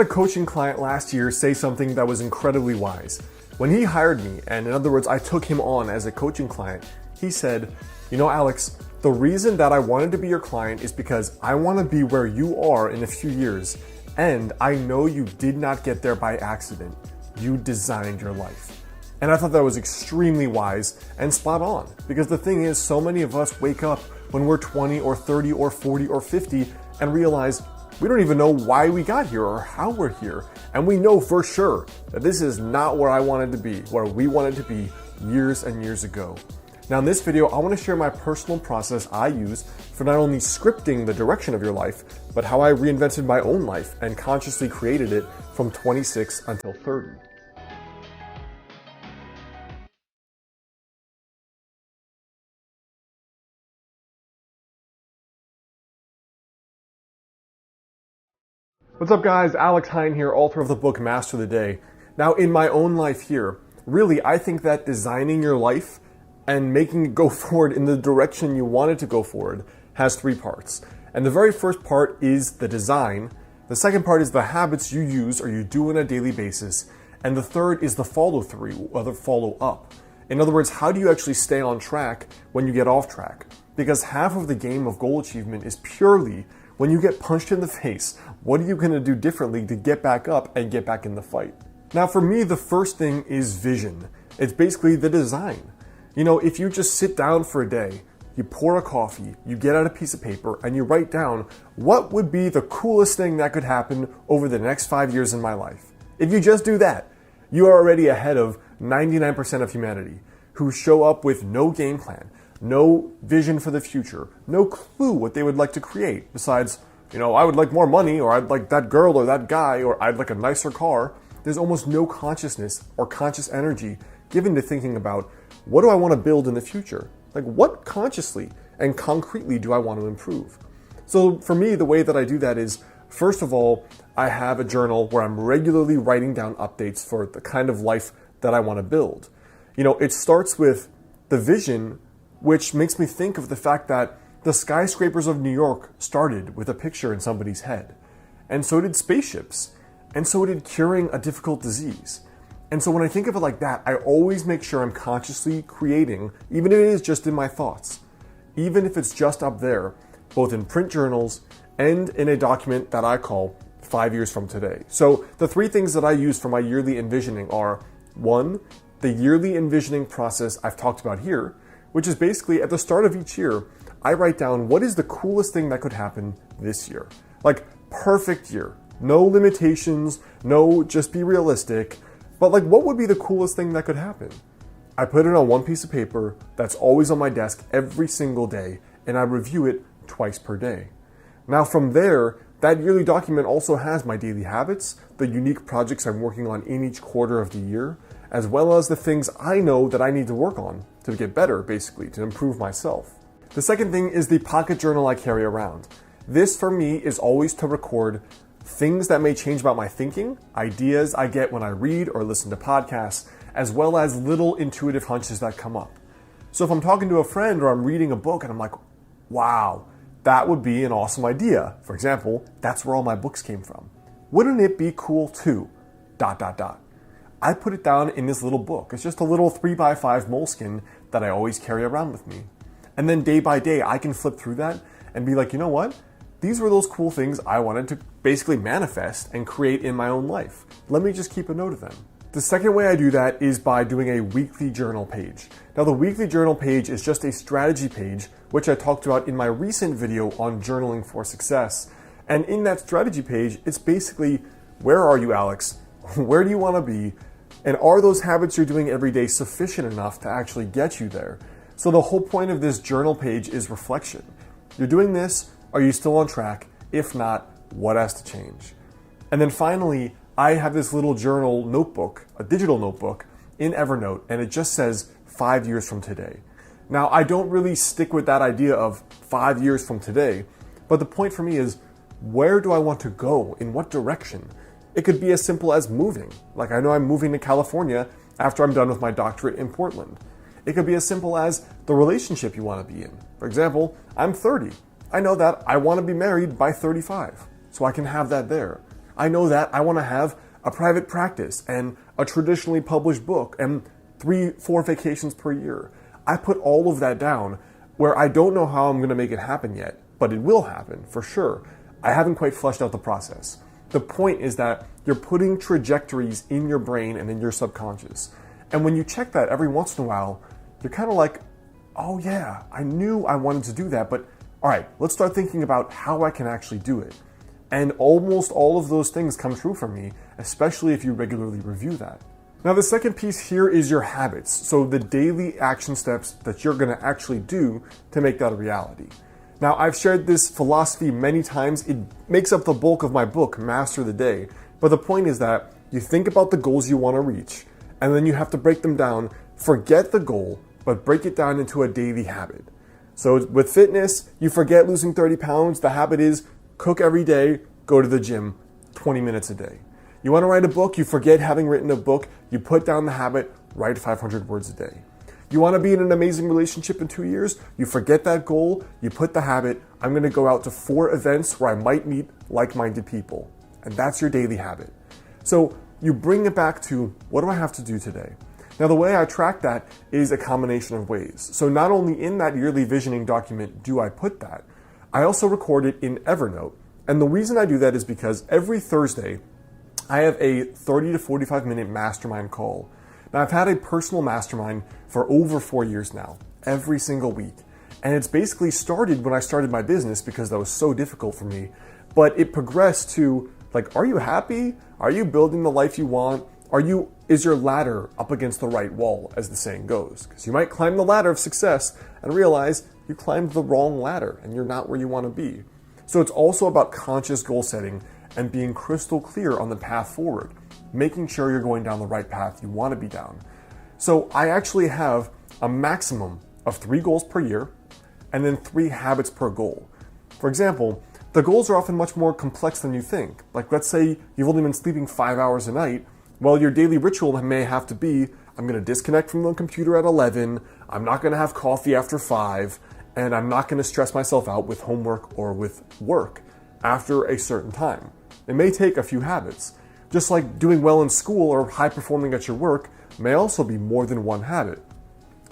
had a coaching client last year say something that was incredibly wise. When he hired me, and in other words, I took him on as a coaching client, he said, "You know, Alex, the reason that I wanted to be your client is because I want to be where you are in a few years, and I know you did not get there by accident. You designed your life." And I thought that was extremely wise and spot on, because the thing is, so many of us wake up when we're 20 or 30 or 40 or 50 and realize we don't even know why we got here or how we're here. And we know for sure that this is not where I wanted to be, where we wanted to be years and years ago. Now in this video, I want to share my personal process I use for not only scripting the direction of your life, but how I reinvented my own life and consciously created it from 26 until 30. What's up guys, Alex Hine here, author of the book Master the Day. Now in my own life here, really I think that designing your life and making it go forward in the direction you want it to go forward has three parts. And the very first part is the design, the second part is the habits you use or you do on a daily basis, and the third is the follow through or the follow up. In other words, how do you actually stay on track when you get off track? Because half of the game of goal achievement is purely when you get punched in the face, what are you going to do differently to get back up and get back in the fight? Now for me, the first thing is vision. It's basically the design. You know, if you just sit down for a day, you pour a coffee, you get out a piece of paper and you write down what would be the coolest thing that could happen over the next 5 years in my life. If you just do that, you are already ahead of 99% of humanity who show up with no game plan, no vision for the future, no clue what they would like to create besides, you know, I would like more money, or I'd like that girl or that guy, or I'd like a nicer car. There's almost no consciousness or conscious energy given to thinking about what do I want to build in the future? Like what consciously and concretely do I want to improve? So for me, the way that I do that is, first of all, I have a journal where I'm regularly writing down updates for the kind of life that I want to build. You know, it starts with the vision, which makes me think of the fact that the skyscrapers of New York started with a picture in somebody's head. And so did spaceships. And so did curing a difficult disease. And so when I think of it like that, I always make sure I'm consciously creating, even if it is just in my thoughts, even if it's just up there, both in print journals and in a document that I call 5 years from today. So the three things that I use for my yearly envisioning are, one, the yearly envisioning process I've talked about here, which is basically at the start of each year, I write down what is the coolest thing that could happen this year. Like perfect year, no limitations, no just be realistic, but like what would be the coolest thing that could happen? I put it on one piece of paper that's always on my desk every single day, and I review it twice per day. Now from there, that yearly document also has my daily habits, the unique projects I'm working on in each quarter of the year, as well as the things I know that I need to work on to get better, basically, to improve myself. The second thing is the pocket journal I carry around. This for me is always to record things that may change about my thinking, ideas I get when I read or listen to podcasts, as well as little intuitive hunches that come up. So if I'm talking to a friend or I'm reading a book and I'm like, wow, that would be an awesome idea. For example, that's where all my books came from. Wouldn't it be cool too? ... I put it down in this little book. It's just a little 3x5 moleskin that I always carry around with me. And then day by day, I can flip through that and be like, you know what? These were those cool things I wanted to basically manifest and create in my own life. Let me just keep a note of them. The second way I do that is by doing a weekly journal page. Now the weekly journal page is just a strategy page, which I talked about in my recent video on journaling for success. And in that strategy page, it's basically, where are you, Alex? Where do you want to be? And are those habits you're doing every day sufficient enough to actually get you there? So the whole point of this journal page is reflection. You're doing this, are you still on track? If not, what has to change? And then finally, I have this little journal notebook, a digital notebook in Evernote, and it just says 5 years from today. Now, I don't really stick with that idea of 5 years from today, but the point for me is, where do I want to go? In what direction? It could be as simple as moving. Like I know I'm moving to California after I'm done with my doctorate in Portland. It could be as simple as the relationship you want to be in. For example, I'm 30. I know that I want to be married by 35, so I can have that there. I know that I want to have a private practice and a traditionally published book and 3-4 vacations per year. I put all of that down where I don't know how I'm going to make it happen yet, but it will happen for sure. I haven't quite fleshed out the process. The point is that you're putting trajectories in your brain and in your subconscious. And when you check that every once in a while, you're kind of like, oh yeah, I knew I wanted to do that, but all right, let's start thinking about how I can actually do it. And almost all of those things come true for me, especially if you regularly review that. Now, the second piece here is your habits. So the daily action steps that you're gonna actually do to make that a reality. Now, I've shared this philosophy many times. It makes up the bulk of my book, Master the Day. But the point is that you think about the goals you wanna reach, and then you have to break them down. Forget the goal, but break it down into a daily habit. So with fitness, you forget losing 30 pounds. The habit is cook every day, go to the gym 20 minutes a day. You want to write a book, you forget having written a book, you put down the habit, write 500 words a day. You want to be in an amazing relationship in 2 years, you forget that goal, you put the habit, I'm going to go out to 4 events where I might meet like-minded people. And that's your daily habit. So you bring it back to, what do I have to do today? Now, the way I track that is a combination of ways. So not only in that yearly visioning document do I put that, I also record it in Evernote. And the reason I do that is because every Thursday, I have a 30 to 45 minute mastermind call. Now, I've had a personal mastermind for over 4 years now, every single week. And it's basically started when I started my business because that was so difficult for me. But it progressed to, like, are you happy? Are you building the life you want? Is your ladder up against the right wall, as the saying goes? Because you might climb the ladder of success and realize you climbed the wrong ladder and you're not where you want to be. So it's also about conscious goal setting and being crystal clear on the path forward, making sure you're going down the right path you want to be down. So I actually have a maximum of 3 goals per year and then 3 habits per goal. For example, the goals are often much more complex than you think. Like, let's say you've only been sleeping 5 hours a night. Well, your daily ritual may have to be, I'm going to disconnect from the computer at 11, I'm not going to have coffee after 5, and I'm not going to stress myself out with homework or with work after a certain time. It may take a few habits. Just like doing well in school or high performing at your work may also be more than one habit.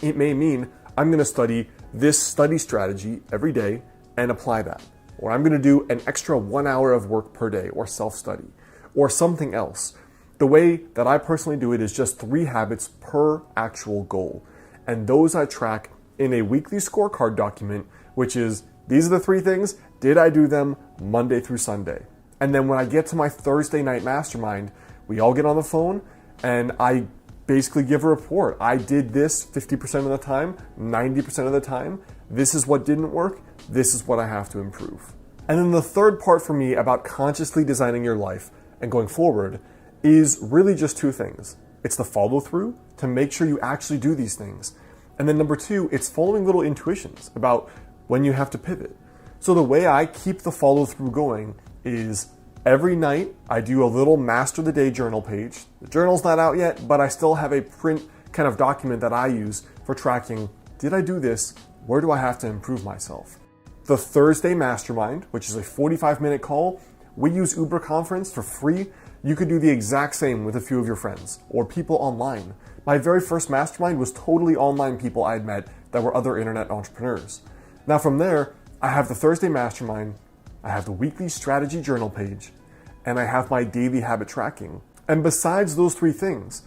It may mean I'm going to study this study strategy every day and apply that. Or I'm going to do an extra 1 hour of work per day or self-study or something else. The way that I personally do it is just 3 habits per actual goal. And those I track in a weekly scorecard document, which is, these are the 3 things, did I do them Monday through Sunday? And then when I get to my Thursday night mastermind, we all get on the phone and I basically give a report. I did this 50% of the time, 90% of the time. This is what didn't work. This is what I have to improve. And then the third part for me about consciously designing your life and going forward is really just 2 things. It's the follow through to make sure you actually do these things. And then number 2, it's following little intuitions about when you have to pivot. So the way I keep the follow through going is every night I do a little Master the Day journal page. The journal's not out yet, but I still have a print kind of document that I use for tracking, did I do this? Where do I have to improve myself? The Thursday Mastermind, which is a 45-minute call, we use Uber Conference for free. You could do the exact same with a few of your friends or people online. My very first mastermind was totally online people I had met that were other internet entrepreneurs. Now from there, I have the Thursday Mastermind, I have the weekly strategy journal page, and I have my daily habit tracking. And besides those 3 things,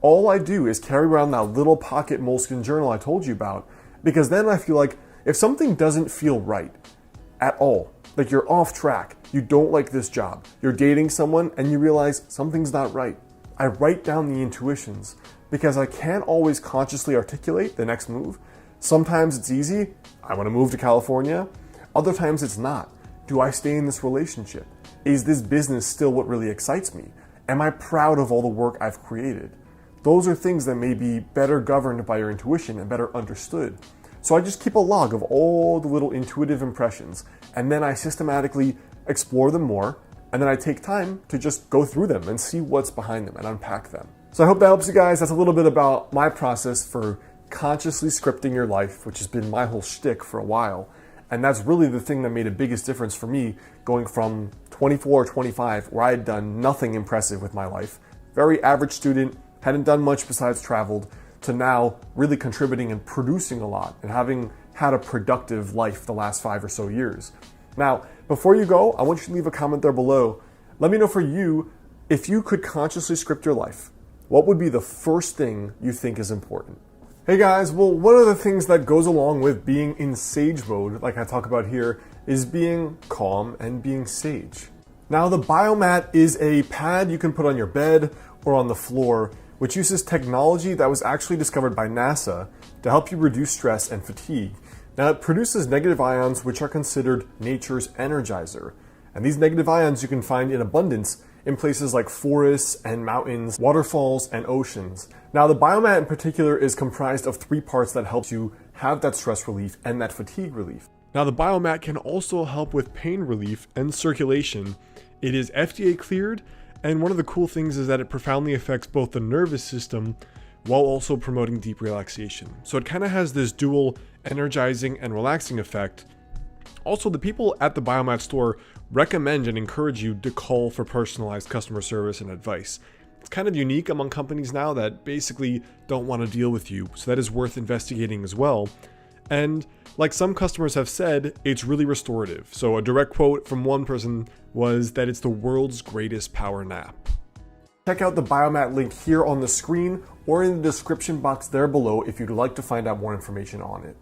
all I do is carry around that little pocket Moleskine journal I told you about, because then I feel like if something doesn't feel right at all, like you're off track, you don't like this job, you're dating someone and you realize something's not right, I write down the intuitions because I can't always consciously articulate the next move. Sometimes it's easy, I want to move to California. Other times it's not. Do I stay in this relationship? Is this business still what really excites me? Am I proud of all the work I've created? Those are things that may be better governed by your intuition and better understood. So I just keep a log of all the little intuitive impressions, and then I systematically explore them more, and then I take time to just go through them and see what's behind them and unpack them. So I hope that helps you guys. That's a little bit about my process for consciously scripting your life, which has been my whole shtick for a while. And that's really the thing that made the biggest difference for me going from 24 or 25 where I had done nothing impressive with my life, very average student, hadn't done much besides traveled, to now really contributing and producing a lot and having had a productive life the last 5 or so years. Now, before you go, I want you to leave a comment there below. Let me know for you, if you could consciously script your life, what would be the first thing you think is important? Hey guys, well, one of the things that goes along with being in sage mode, like I talk about here, is being calm and being sage. Now, the Biomat is a pad you can put on your bed or on the floor, which uses technology that was actually discovered by NASA to help you reduce stress and fatigue. Now, it produces negative ions, which are considered nature's energizer. And these negative ions you can find in abundance in places like forests and mountains, waterfalls, and oceans. Now, the Biomat in particular is comprised of 3 parts that helps you have that stress relief and that fatigue relief. Now, the Biomat can also help with pain relief and circulation. It is FDA cleared, and one of the cool things is that it profoundly affects both the nervous system while also promoting deep relaxation. So it kind of has this dual energizing and relaxing effect. Also, the people at the Biomat store recommend and encourage you to call for personalized customer service and advice. It's kind of unique among companies now that basically don't want to deal with you, so that is worth investigating as well. And like some customers have said, it's really restorative. So a direct quote from one person was that it's the world's greatest power nap. Check out the Biomat link here on the screen or in the description box there below if you'd like to find out more information on it.